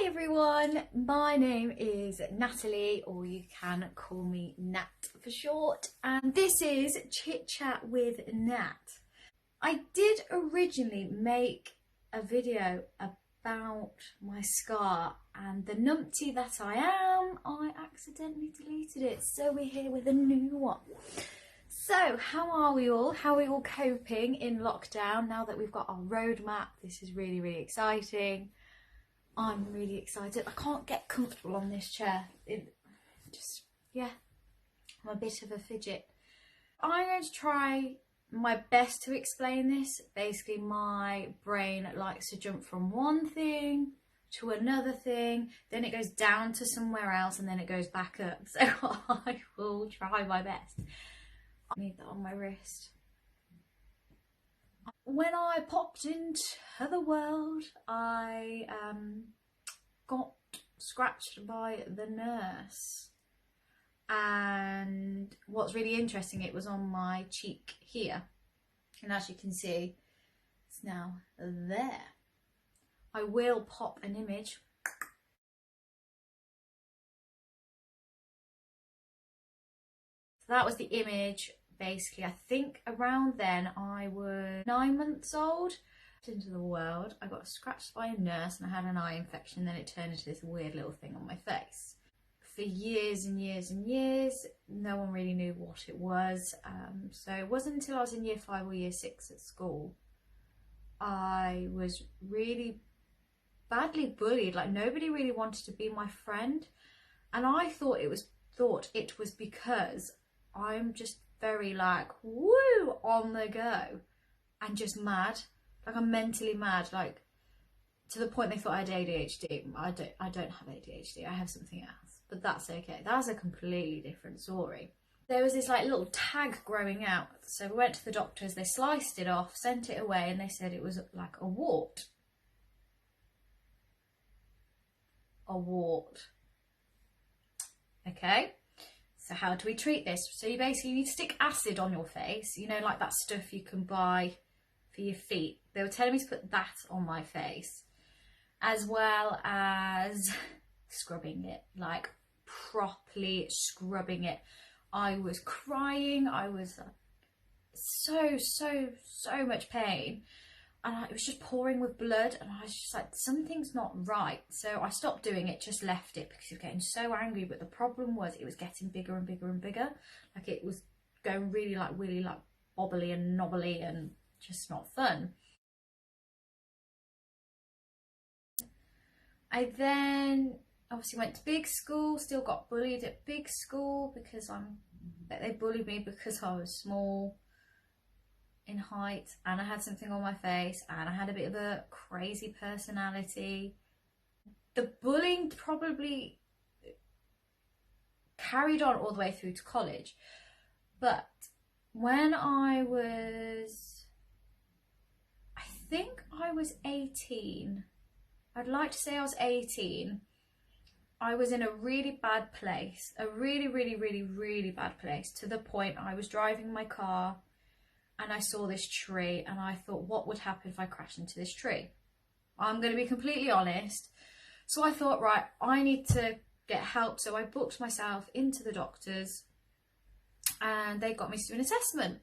everyone, my name is Natalie, or you can call me Nat for short, and this is Chit Chat with Nat. I did originally make a video about my scar, and the numpty that I am, I accidentally deleted it, so we're here with a new one. So how are we all? How are we all coping in lockdown now that we've got our roadmap? This is really exciting. I'm really excited. I can't get comfortable on this chair. I'm a bit of a fidget. I'm going to try my best to explain this. Basically, my brain likes to jump from one thing to another thing, then it goes down to somewhere else, and then it goes back up. So I will try my best. I need that on my wrist. When I popped into the world, I got scratched by the nurse, and what's really interesting, it was on my cheek here, and as you can see, it's now there. I will pop an image. So that was the image. Basically, I think around then I was 9 months old. Into the world, I got scratched by a nurse and I had an eye infection. Then it turned into this weird little thing on my face. For years and years and years, no one really knew what it was. So it wasn't until I was in year 5 or year 6 at school, I was really badly bullied. Like, nobody really wanted to be my friend, and I thought it was because I'm just very like woo on the go and just mad. Like, I'm mentally mad, like to the point they thought I had ADHD. I don't have ADHD. I have something else, but that's okay. That's a completely different story. There was this like little tag growing out, so we went to the doctors. They sliced it off, sent it away, and they said it was like a wart. A wart. Okay. So how do we treat this? So you basically need to stick acid on your face, you know, like that stuff you can buy for your feet. They were telling me to put that on my face, as well as scrubbing it, like properly scrubbing it. I was crying. I was so much pain, and it was just pouring with blood, and I was just like, something's not right. So I stopped doing it, just left it, because I was getting so angry. But the problem was, it was getting bigger and bigger and bigger. Like, it was going really like bobbly and knobbly and just not fun. I then obviously went to big school, still got bullied at big school because they bullied me because I was small in height and I had something on my face and I had a bit of a crazy personality. The bullying probably carried on all the way through to college, but when I think I was 18, I'd like to say I was 18, I was in a really bad place, a really bad place, to the point I was driving my car and I saw this tree and I thought, what would happen if I crashed into this tree? I'm going to be completely honest. So I thought, right, I need to get help. So I booked myself into the doctors and they got me to do an assessment.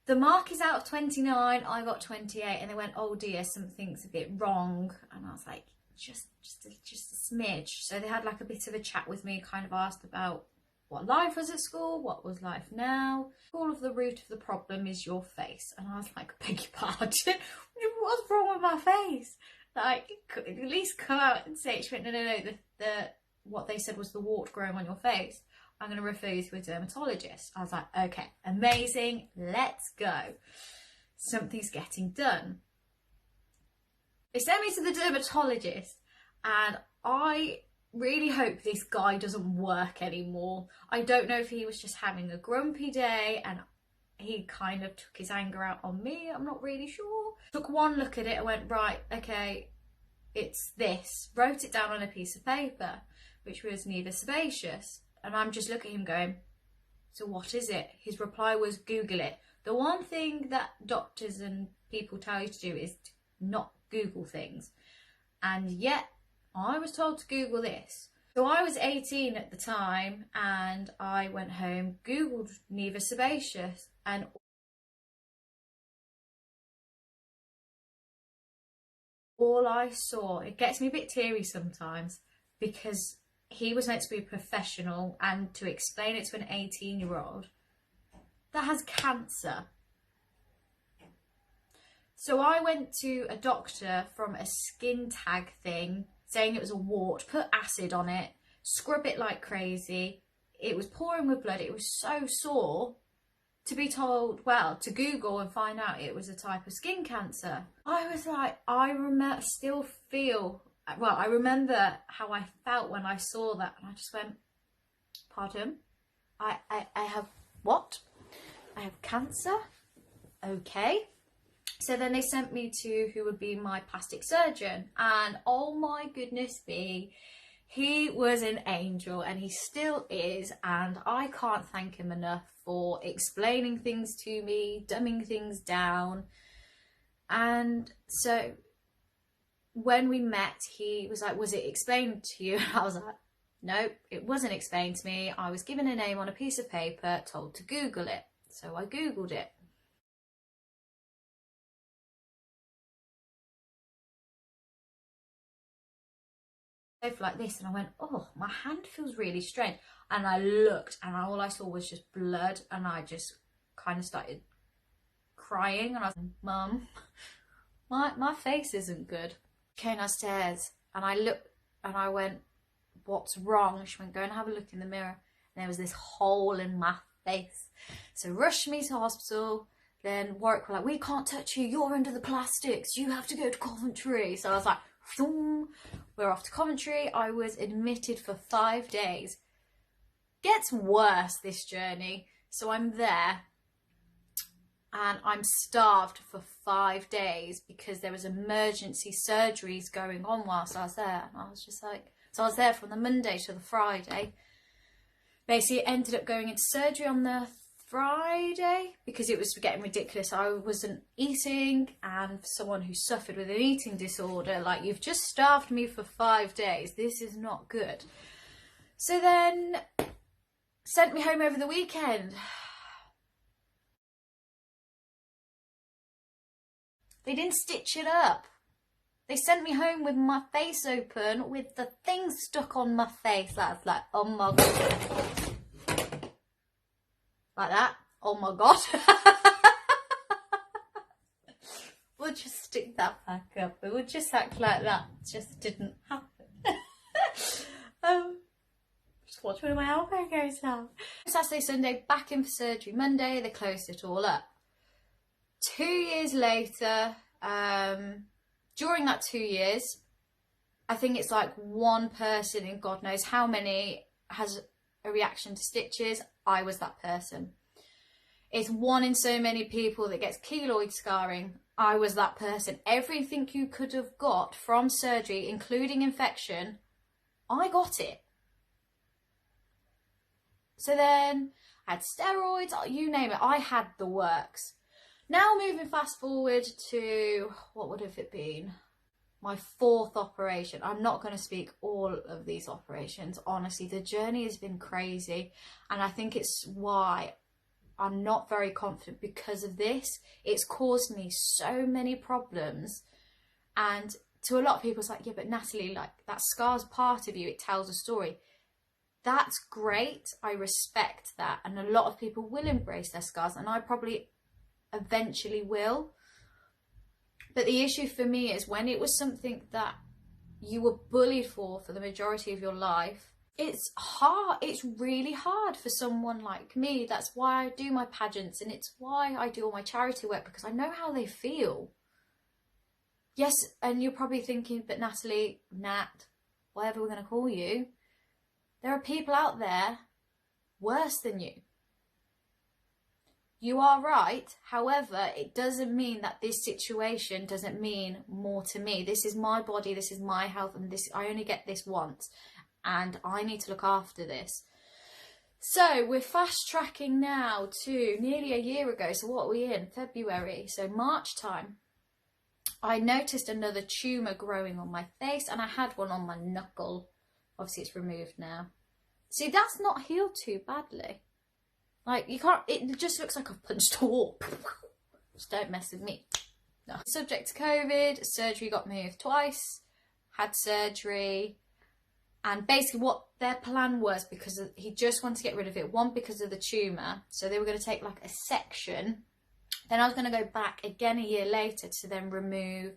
The mark is out of 29, I got 28, and they went, oh dear, something's a bit wrong. And I was like, just a smidge. So they had like a bit of a chat with me, kind of asked about what life was at school, what was life now. All of the root of the problem is your face. And I was like, beg your pardon, what's wrong with my face? Like, at least come out and say it. She went, no, what they said was the wart growing on your face. I'm going to refer you to a dermatologist. I was like, okay, amazing, let's go. Something's getting done. They sent me to the dermatologist, and I really hope this guy doesn't work anymore. I don't know if he was just having a grumpy day and he kind of took his anger out on me. I'm not really sure. Took one look at it and went, right, okay, it's this. Wrote it down on a piece of paper, which was nevus sebaceous. And I'm just looking at him going, so what is it? His reply was, Google it. The one thing that doctors and people tell you to do is to not Google things. And yet I was told to Google this. So I was 18 at the time, and I went home, Googled nevus sebaceous, and all I saw, it gets me a bit teary sometimes, because he was meant to be a professional, and to explain it to an 18-year-old that has cancer. So I went to a doctor from a skin tag thing, saying it was a wart, put acid on it, scrub it like crazy. It was pouring with blood. It was so sore, to be told, well, to Google and find out it was a type of skin cancer. I was like, I remember how I felt when I saw that, and I just went, pardon? I have what? I have cancer? Okay. So then they sent me to who would be my plastic surgeon, and oh my goodness me, he was an angel, and he still is, and I can't thank him enough for explaining things to me, dumbing things down. And so when we met, he was like, was it explained to you? I was like, nope, it wasn't explained to me. I was given a name on a piece of paper, told to Google it. So I Googled it. Like this, and I went, oh, my hand feels really strange, and I looked, and all I saw was just blood, and I just kind of started crying, and I was like, Mum, my face isn't good. Came downstairs, and I looked, and I went, what's wrong? She went, go and have a look in the mirror, and there was this hole in my face. So rushed me to hospital. Then Warwick were like, we can't touch you, you're under the plastics, you have to go to Coventry. So I was like, we're off to Coventry. I was admitted for 5 days. Gets worse, this journey. So I'm there, and I'm starved for 5 days because there was emergency surgeries going on whilst I was there. And I was just like, so I was there from the Monday to the Friday. Basically, ended up going into surgery on the Friday because it was getting ridiculous. I wasn't eating, and for someone who suffered with an eating disorder, like, you've just starved me for 5 days. This is not good. So then sent me home over the weekend. They didn't stitch it up. They sent me home with my face open, with the thing stuck on my face. That's like, oh my God. Like that. Oh my God. We'll just stick that back up. It would just act like that. It just didn't happen. Just watch when my elbow goes down. Saturday, Sunday, back in for surgery. Monday, they closed it all up. 2 years later, during that 2 years, I think it's like one person in God knows how many has a reaction to stitches. I was that person. It's one in so many people that gets keloid scarring. I was that person. Everything you could have got from surgery, including infection, I got it. So then I had steroids, you name it, I had the works. Now moving fast forward to, what would have it been? My 4th operation. I'm not going to speak all of these operations. Honestly, the journey has been crazy, and I think it's why I'm not very confident because of this. It's caused me so many problems, and to a lot of people it's like, yeah, but Natalie, like, that scar's part of you, it tells a story. That's great, I respect that, and a lot of people will embrace their scars, and I probably eventually will. But the issue for me is when it was something that you were bullied for the majority of your life, it's hard. It's really hard for someone like me. That's why I do my pageants, and it's why I do all my charity work, because I know how they feel. Yes, and you're probably thinking, but Natalie, Nat, whatever we're going to call you, there are people out there worse than you. You are right. However, it doesn't mean that this situation doesn't mean more to me. This is my body, this is my health, and this, I only get this once, and I need to look after this. So we're fast tracking now to nearly a year ago. So what are we in? February. So March time. I noticed another tumour growing on my face, and I had one on my knuckle. Obviously it's removed now. See, that's not healed too badly. Like, you can't, it just looks like I've punched a wall. Just don't mess with me. No. Subject to COVID, surgery got moved twice, had surgery, and basically what their plan was, because he just wanted to get rid of it, one, because of the tumour, so they were going to take like a section, then I was going to go back again a year later to then remove,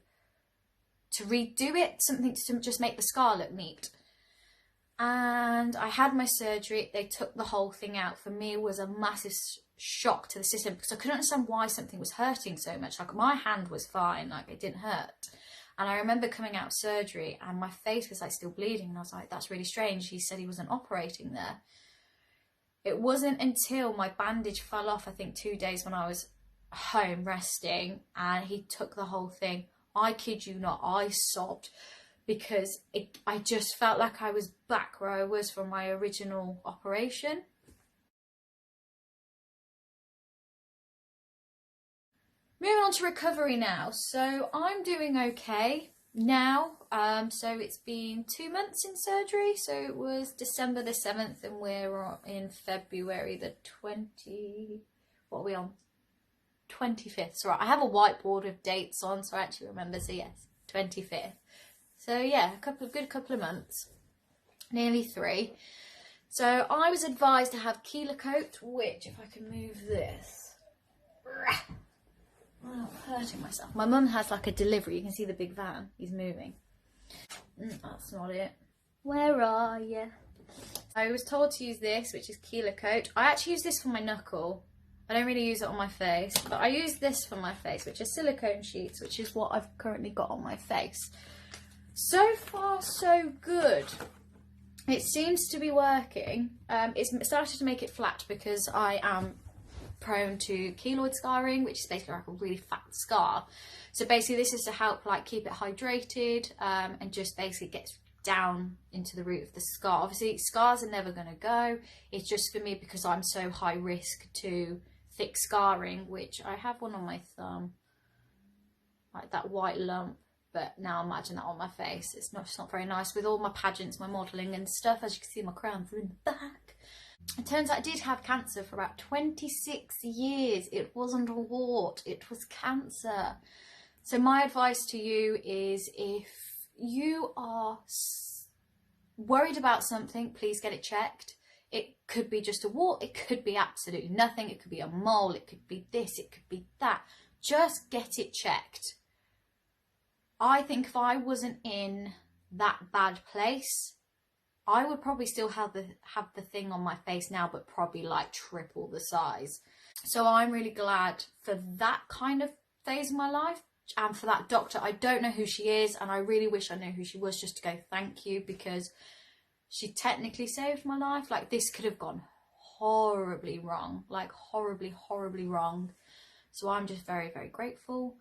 to redo it, something to just make the scar look neat. And I had my surgery, they took the whole thing out. For me, it was a massive shock to the system, because I couldn't understand why something was hurting so much. Like, my hand was fine, like it didn't hurt. And I remember coming out of surgery and my face was like still bleeding, and I was like, that's really strange. He said he wasn't operating there. It wasn't until my bandage fell off, I think 2 days, when I was home resting, and he took the whole thing. I kid you not, I sobbed, because I just felt like I was back where I was from my original operation. Moving on to recovery now. So I'm doing okay now. So it's been 2 months in surgery. So it was December the 7th, and we're in February the 25th. So I have a whiteboard with dates on, so I actually remember. So yes, 25th. So yeah, a good couple of months, nearly 3. So I was advised to have Kelo-cote, which, if I can move this, I'm hurting myself. My mum has like a delivery. You can see the big van. He's moving. That's not it. Where are you? I was told to use this, which is Kelo-cote. I actually use this for my knuckle. I don't really use it on my face, but I use this for my face, which is silicone sheets, which is what I've currently got on my face. So far, so good. It seems to be working. It's started to make it flat, because I am prone to keloid scarring, which is basically like a really fat scar. So basically this is to help like keep it hydrated, and just basically gets down into the root of the scar. Obviously scars are never going to go. It's just for me, because I'm so high risk to thick scarring, which I have one on my thumb, like that white lump. But now imagine that on my face. It's not very nice with all my pageants, my modelling and stuff. As you can see, my crowns are in the back. It turns out I did have cancer for about 26 years. It wasn't a wart, it was cancer. So my advice to you is, if you are worried about something, please get it checked. It could be just a wart, it could be absolutely nothing, it could be a mole, it could be this, it could be that. Just get it checked. I think if I wasn't in that bad place, I would probably still have the thing on my face now, but probably like triple the size. So I'm really glad for that kind of phase of my life, and for that doctor. I don't know who she is, and I really wish I knew who she was, just to go thank you, because she technically saved my life. Like, this could have gone horribly wrong, like horribly wrong. So I'm just very, very grateful.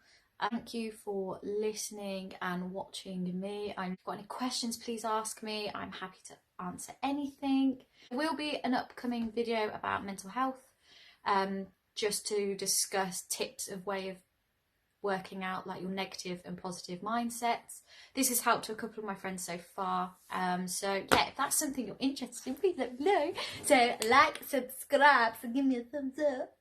Thank you for listening and watching me. If you've got any questions, please ask me. I'm happy to answer anything. There will be an upcoming video about mental health, just to discuss tips of way of working out like your negative and positive mindsets. This has helped a couple of my friends so far. So yeah, if that's something you're interested in, please let me know. So like, subscribe, so give me a thumbs up.